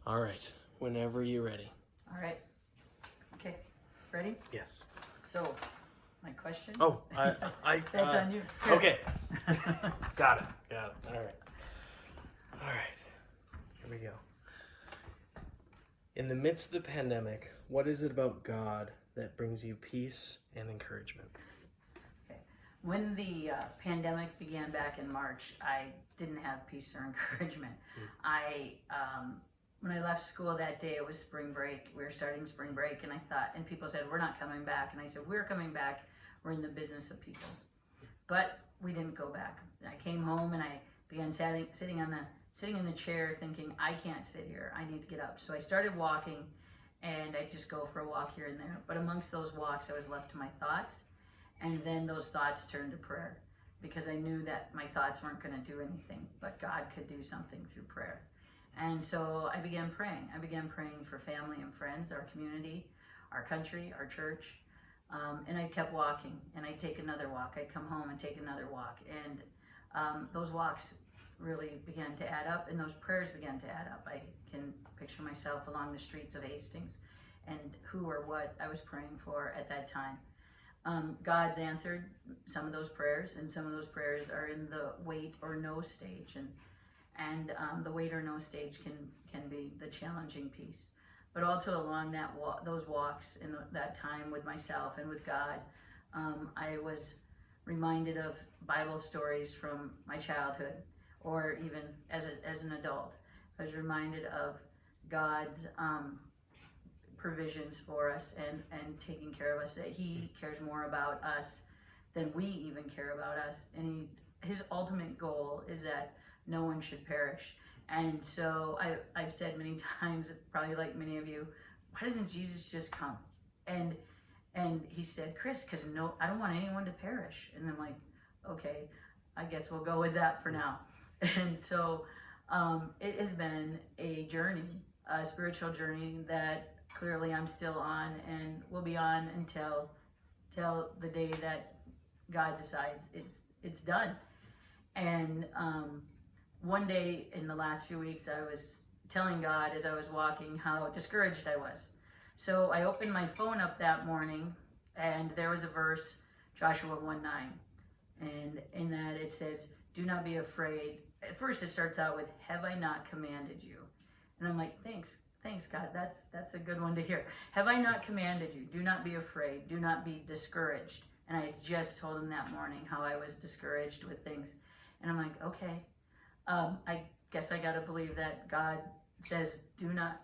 All right, whenever you're ready. All right. Okay. Ready? Yes. So, my question? Oh, That's on you. Here. Okay. Got it. All right. All right. Here we go. In the midst of the pandemic, what is it about God that brings you peace and encouragement? Okay. When the pandemic began back in March, I didn't have peace or encouragement. When I left school that day, it was spring break. We were starting spring break, and I thought, and people said, we're not coming back. And I said, we're coming back. We're in the business of people. But we didn't go back. I came home and I began sitting in the chair thinking, I can't sit here. I need to get up. So I started walking, and I just go for a walk here and there. But amongst those walks, I was left to my thoughts. And then those thoughts turned to prayer, because I knew that my thoughts weren't going to do anything, but God could do something through prayer. And so I began praying. I began praying for family and friends, our community, our country, our church. And I kept walking, and I'd take another walk. I'd come home and take another walk. And those walks really began to add up, and those prayers began to add up. I can picture myself along the streets of Hastings and who or what I was praying for at that time. God's answered some of those prayers, and some of those prayers are in the wait or no stage. And the wait or no stage can be the challenging piece. But also along those walks in that time with myself and with God, I was reminded of Bible stories from my childhood, or even as an adult. I was reminded of God's provisions for us and taking care of us, that He cares more about us than we even care about us. And His ultimate goal is that no one should perish. And so I've said many times, probably like many of you, why doesn't Jesus just come? And He said, Chris, because I don't want anyone to perish. And I'm like, okay, I guess we'll go with that for now. And so it has been a journey, a spiritual journey that clearly I'm still on, and will be on until the day that God decides it's done. And one day in the last few weeks, I was telling God as I was walking how discouraged I was. So I opened my phone up that morning, and there was a verse, Joshua 1:9. And in that it says, do not be afraid. At first it starts out with, have I not commanded you? And I'm like, thanks God, that's a good one to hear. Have I not commanded you? Do not be afraid. Do not be discouraged. And I just told him that morning how I was discouraged with things. And I'm like, okay, I guess I got to believe that God says, do not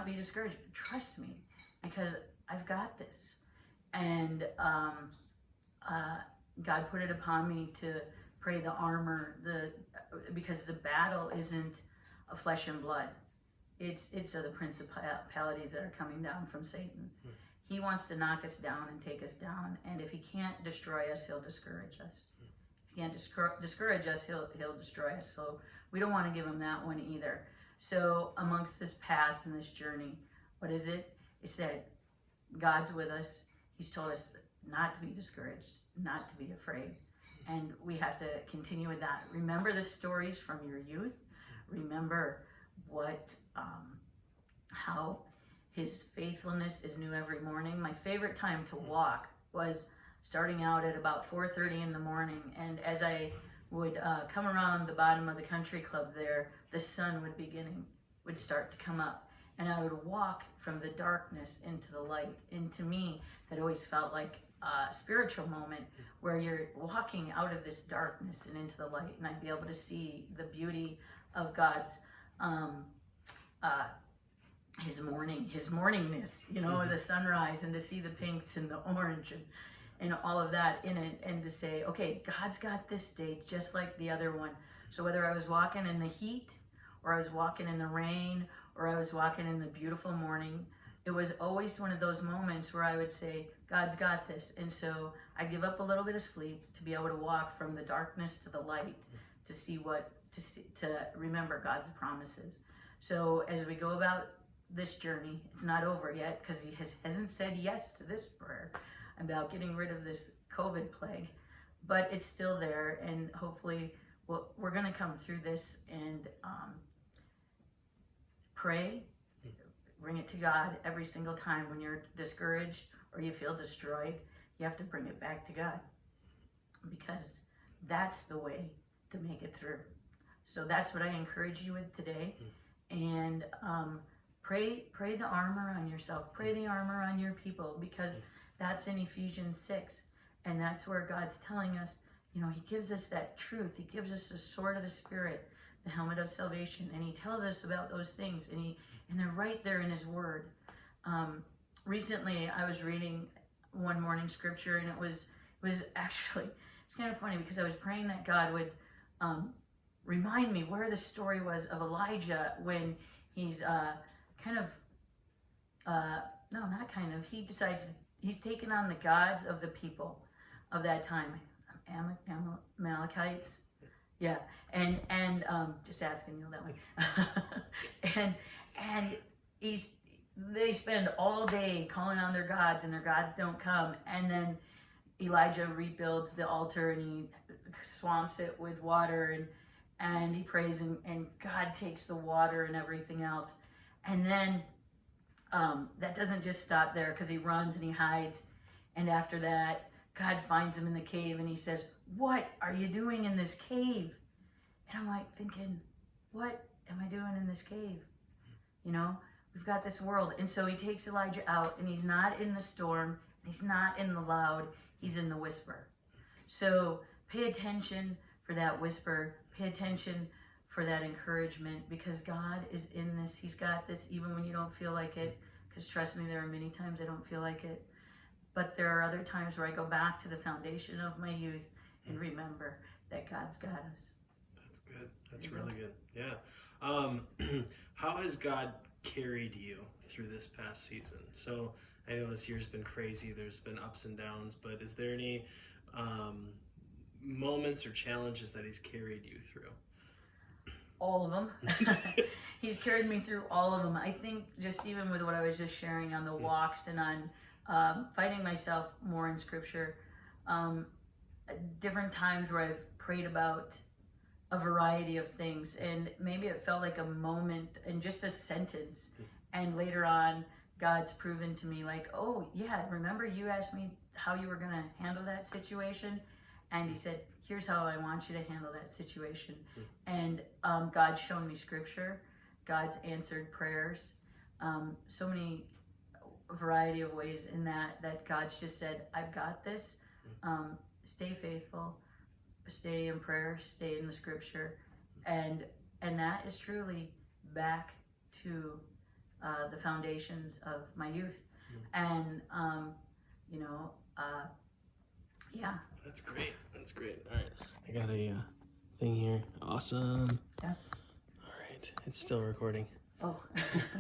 be discouraged. Trust me, because I've got this. And God put it upon me to pray the armor, because the battle isn't of flesh and blood. It's of the principalities that are coming down from Satan. He wants to knock us down and take us down. And if he can't destroy us, he'll discourage us. If he can't discourage us, he'll destroy us. So we don't want to give him that one either. So amongst this path and this journey, what is it? It said, God's with us. He's told us not to be discouraged, not to be afraid. And we have to continue with that. Remember the stories from your youth. Remember how his faithfulness is new every morning. My favorite time to walk was starting out at about 4:30 in the morning. And as I would come around the bottom of the country club there, the sun would start to come up. And I would walk from the darkness into the light. And to me, that always felt like a spiritual moment where you're walking out of this darkness and into the light. And I'd be able to see the beauty of God's his morningness, the sunrise, and to see the pinks and the orange and all of that in it, and to say, okay, God's got this day just like the other one. So whether I was walking in the heat, or I was walking in the rain, or I was walking in the beautiful morning, it was always one of those moments where I would say, God's got this. And so I give up a little bit of sleep to be able to walk from the darkness to the light, to remember God's promises. So as we go about this journey, it's not over yet, because he hasn't said yes to this prayer about getting rid of this COVID plague, but it's still there, and hopefully we're going to come through this and pray bring it to God every single time when you're discouraged or you feel destroyed. You have to bring it back to God, because that's the way to make it through. So that's what I encourage you with today. And pray the armor on yourself. Pray the armor on your people, because that's in Ephesians 6. And that's where God's telling us, you know, he gives us that truth. He gives us the sword of the Spirit, the helmet of salvation. And he tells us about those things. And they're right there in his word. Recently, I was reading one morning scripture, and it was actually, it's kind of funny, because I was praying that God would remind me where the story was of Elijah when he's he decides he's taken on the gods of the people of that time, Amalekites, yeah, and just asking you that one, and they spend all day calling on their gods, and their gods don't come, and then Elijah rebuilds the altar, and he swamps it with water, and he prays, and God takes the water and everything else. And then that doesn't just stop there, because he runs and he hides. And after that, God finds him in the cave, and he says, "What are you doing in this cave?" And I'm like thinking, what am I doing in this cave? You know, we've got this world. And so he takes Elijah out, and he's not in the storm, he's not in the loud, he's in the whisper. So pay attention for that whisper. Pay attention for that encouragement, because God is in this. He's got this even when you don't feel like it, because trust me, there are many times I don't feel like it. But there are other times where I go back to the foundation of my youth and remember that God's got us. That's good. That's really good. Yeah. How has God carried you through this past season? So I know this year's been crazy. There's been ups and downs, but is there any moments or challenges that he's carried you through? All of them. He's carried me through all of them. I think just even with what I was just sharing on the walks and on finding myself more in scripture, different times where I've prayed about a variety of things, and maybe it felt like a moment and just a sentence, and later on God's proven to me like, oh yeah, remember you asked me how you were going to handle that situation, and he said, here's how I want you to handle that situation. And God's shown me scripture, God's answered prayers, so many variety of ways in that God's just said, I've got this. Stay faithful, stay in prayer, stay in the scripture, and that is truly back to the foundations of my youth. And yeah. That's great. That's great. All right, I got a thing here. Awesome. Yeah. All right, it's still recording. Oh.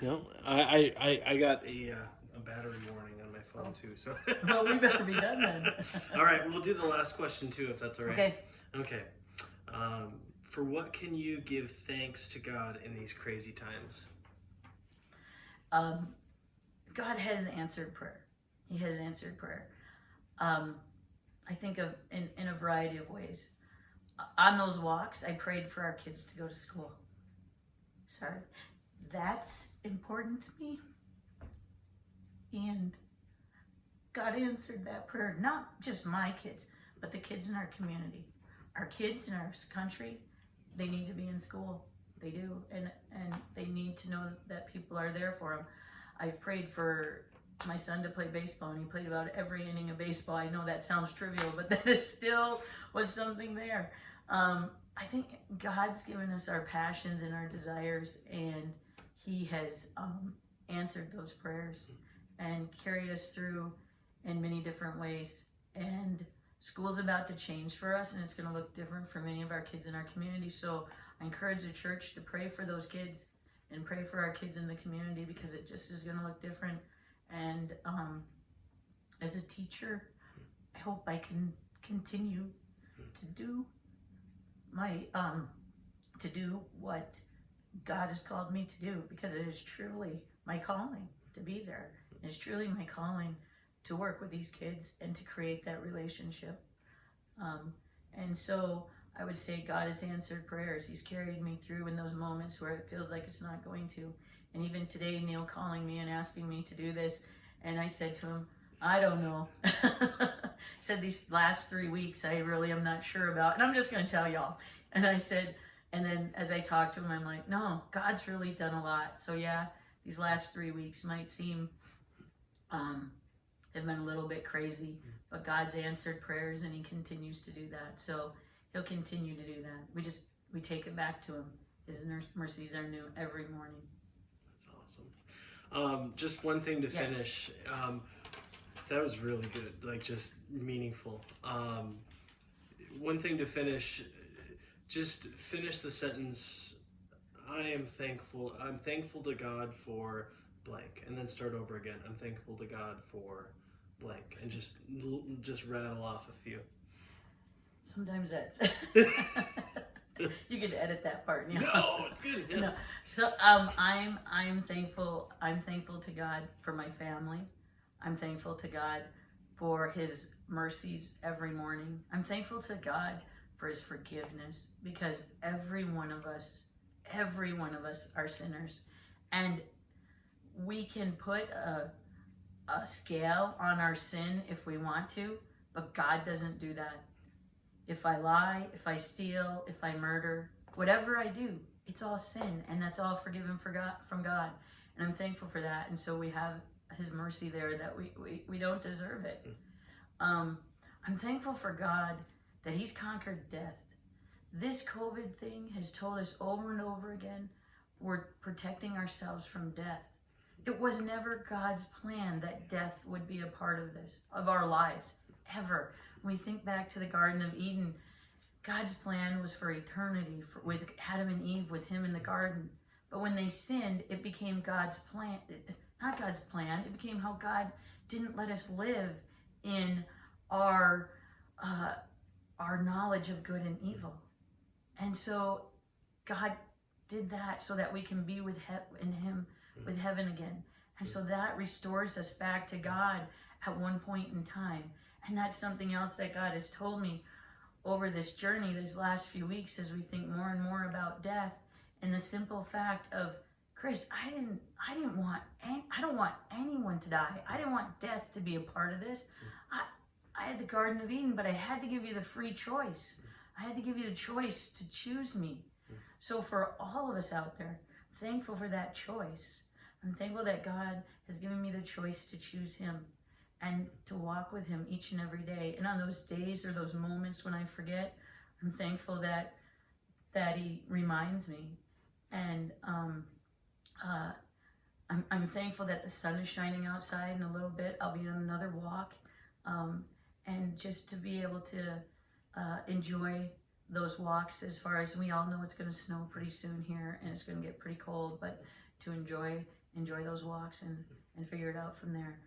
No, I got a battery warning on my phone too. So. Well, we better be done then. All right, we'll do the last question too, if that's all right. Okay. Okay. For what can you give thanks to God in these crazy times? God has answered prayer. He has answered prayer. I think of in a variety of ways. On those walks, I prayed for our kids to go to school. Sorry. That's important to me. And God answered that prayer. Not just my kids, but the kids in our community. Our kids in our country, they need to be in school. They do. And they need to know that people are there for them. I've prayed for my son to play baseball, and he played about every inning of baseball. I know that sounds trivial, but that is still was something there. I think God's given us our passions and our desires, and he has answered those prayers and carried us through in many different ways. And school's about to change for us, and it's going to look different for many of our kids in our community. So I encourage the church to pray for those kids and pray for our kids in the community, because it just is going to look different. And as a teacher, I hope I can continue to do what God has called me to do, because it is truly my calling to be there. It's truly my calling to work with these kids and to create that relationship. And so I would say God has answered prayers. He's carried me through in those moments where it feels like it's not going to. And even today, Neil calling me and asking me to do this, and I said to him, I don't know. He said, these last 3 weeks, I really am not sure about, and I'm just going to tell y'all. And I said, and then as I talked to him, I'm like, no, God's really done a lot. So yeah, these last 3 weeks might seem, have been a little bit crazy, but God's answered prayers and he continues to do that. So he'll continue to do that. We take it back to him. His mercies are new every morning. That's awesome. Just one thing to finish. That was really good, like just meaningful. One thing to finish, just finish the sentence, I'm thankful to God for blank, and then start over again. I'm thankful to God for blank, and just rattle off a few. Sometimes that's you could edit that part. You know? No, it's good. Yeah. No. So I'm thankful to God for my family. I'm thankful to God for his mercies every morning. I'm thankful to God for his forgiveness, because every one of us are sinners, and we can put a scale on our sin if we want to, but God doesn't do that. If I lie, if I steal, if I murder, whatever I do, it's all sin, and that's all forgiven from God. And I'm thankful for that. And so we have his mercy there, that we don't deserve it. I'm thankful for God that he's conquered death. This COVID thing has told us over and over again, we're protecting ourselves from death. It was never God's plan that death would be a part of our lives, ever. When we think back to the Garden of Eden, God's plan was for eternity, with Adam and Eve, with him in the garden. But when they sinned, it became God's plan, not God's plan, it became how God didn't let us live in our knowledge of good and evil. And so God did that so that we can be with heaven again. And so that restores us back to God at one point in time. And that's something else that God has told me over this journey, these last few weeks, as we think more and more about death, and the simple fact of, Chris, I don't want anyone to die. I didn't want death to be a part of this. I had the Garden of Eden, but I had to give you the free choice. I had to give you the choice to choose me. So for all of us out there, I'm thankful for that choice. I'm thankful that God has given me the choice to choose him and to walk with him each and every day. And on those days or those moments when I forget, I'm thankful that he reminds me. And I'm thankful that the sun is shining outside in a little bit. I'll be on another walk. And just to be able to enjoy those walks, as far as we all know it's going to snow pretty soon here and it's going to get pretty cold, but to enjoy those walks and figure it out from there.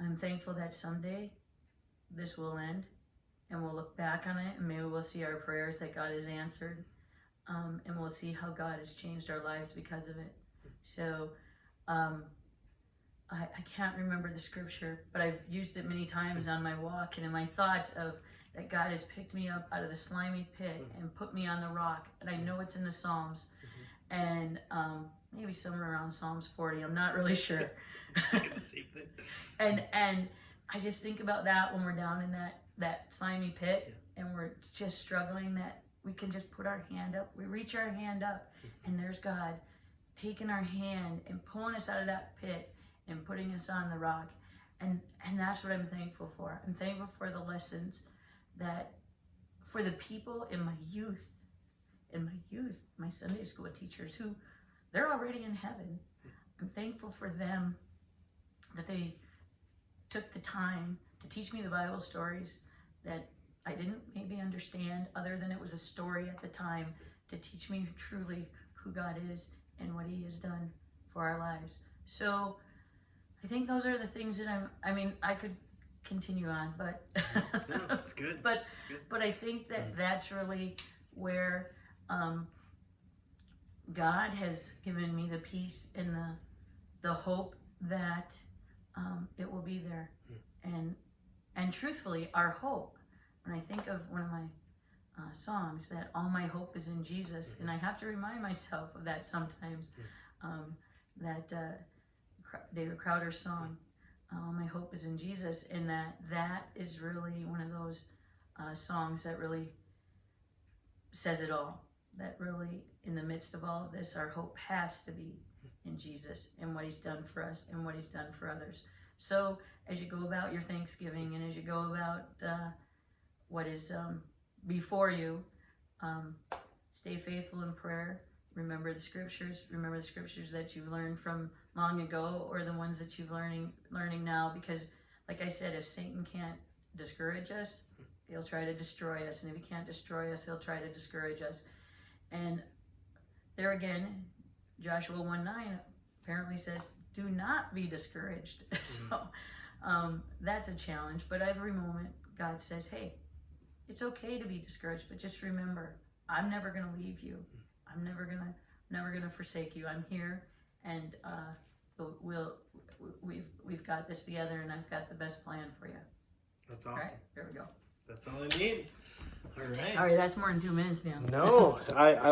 I'm thankful that someday this will end and we'll look back on it, and maybe we'll see our prayers that God has answered, and we'll see how God has changed our lives because of it. So I can't remember the scripture, but I've used it many times on my walk and in my thoughts of that God has picked me up out of the slimy pit and put me on the rock. And I know it's in the Psalms, and maybe somewhere around Psalms 40. I'm not really sure. And I just think about that when we're down in that slimy pit and we're just struggling, that we can just put our hand up. We reach our hand up, and there's God taking our hand and pulling us out of that pit and putting us on the rock. And that's what I'm thankful for. I'm thankful for the lessons that, for the people in my youth, my Sunday school teachers, who they're already in heaven. I'm thankful for them, that they took the time to teach me the Bible stories that I didn't maybe understand, other than it was a story at the time, to teach me truly who God is and what he has done for our lives. So I think those are the things that I could continue on, but no, that's good. But that's good. But I think that that's really where God has given me the peace and the hope that it will be there. And truthfully, our hope when I think of one of my songs, that all my hope is in Jesus, and I have to remind myself of that sometimes. That David Crowder's song, all my hope is in Jesus, and that is really one of those songs that really says it all. That really, in the midst of all of this, our hope has to be in Jesus and what he's done for us and what he's done for others. So as you go about your Thanksgiving, and as you go about what is before you, stay faithful in prayer. Remember the scriptures. Remember the scriptures that you learned from long ago, or the ones that you're learning now. Because, like I said, if Satan can't discourage us, he'll try to destroy us. And if he can't destroy us, he'll try to discourage us. And there again, Joshua 1:9 apparently says, do not be discouraged. So that's a challenge. But every moment, God says, hey, it's okay to be discouraged, but just remember, I'm never going to leave you. I'm never gonna forsake you. I'm here, and we've got this together, and I've got the best plan for you. That's awesome. All right, there we go. That's all I need. All right. Sorry, that's more than 2 minutes now. No, I